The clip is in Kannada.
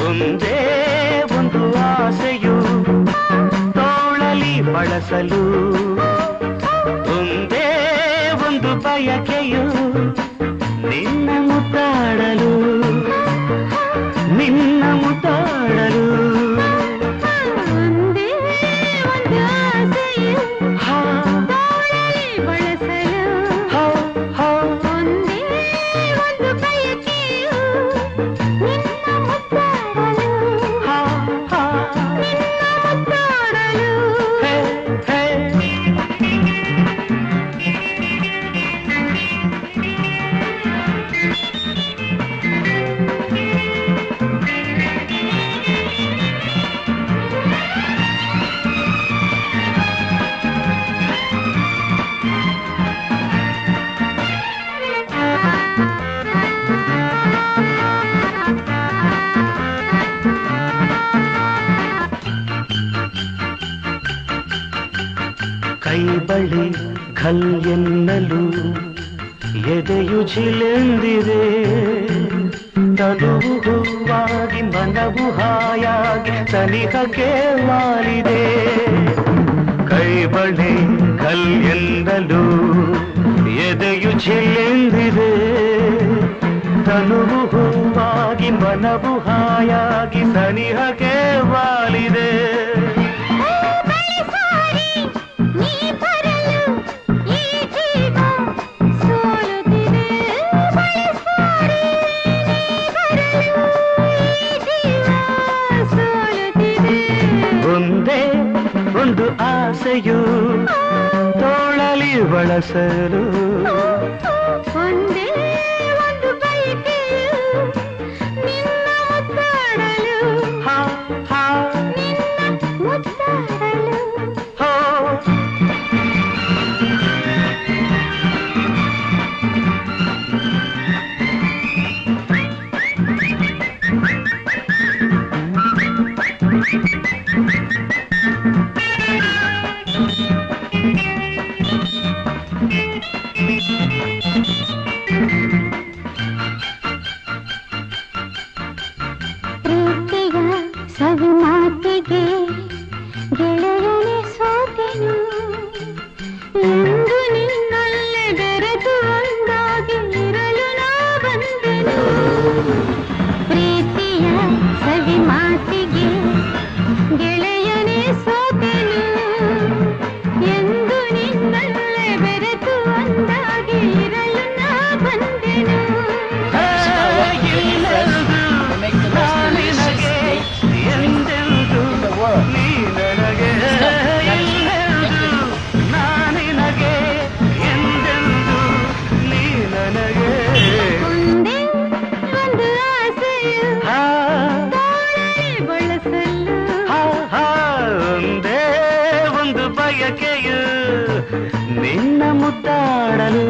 ಒಂದೇ ಒಂದು ಆಸೆಯು ತೋಳಲಿ ಬಳಸಲು, ಒಂದೇ ಒಂದು ಬಯಕೆಯು ನಿನ್ನ ಮುದ್ದಾಡಲು, ನಿನ್ನ ಮುದ್ದಾಡಲು. ಕೈ ಬಳಿ ಖಲ್ ಎನ್ನಲು ಎದೆಯು ಜಿಲೆಂದಿದೆ, ತನುವು ಹೂವಾಗಿ ಮನವು ಹಾಯಾಗಿ ಸನಿಹಕ್ಕೆ ವಾಲಿದೆ. ಕೈ ಬಳಿ ಖಲ್ ಎನ್ನಲು ಎದೆಯು ಜಿಲೆಂದಿದೆ, ತನುವು ಹೂವಾಗಿ ಮನವು ಹಾಯಾಗಿ ಸನಿಹಕ್ಕೆ ವಾಲಿದೆ. ಒಂದೇ ಒಂದು ಆಸೆಯು ತೋಳಲಿ ಬಳಸಲು, ಒಂದೇ ಒಂದು ಬಯಕೆಯು ನಿನ್ನ ಮುದ್ದಾಡಲು, ನಿನ್ನ ಮುದ್ದಾಡಲು. ಪ್ರೀತಿಯ ಸವಿ ಮಾತಿಗೆ ಗೆಳೆಯನೇ ಸೋತೆನು, ಎಂದು ನಿನ್ನಲ್ಲೇ ಬೆರೆತು ಒಂದಾಗಿ ಇರಲು ನಾ ಬಂದೆನು. ಪ್ರೀತಿಯ ಸವಿ ಮಾತಿಗೆ ಗೆಳೆಯನೇ ಸೋತೆನು, ಎಂದು ನಿನ್ನಲ್ಲೇ ಬೆರೆತು ಒಂದಾಗಿ ಇರಲು ನಾ ಬಂದೆನು. ಒಂದೇ ಒಂದು ಆಸೆಯು ತೋಳಲಿ ಬಳಸಲು, ಒಂದೇ ಒಂದು ಬಯಕೆಯು ನಿನ್ನ ಮುದ್ದಾಡಲು.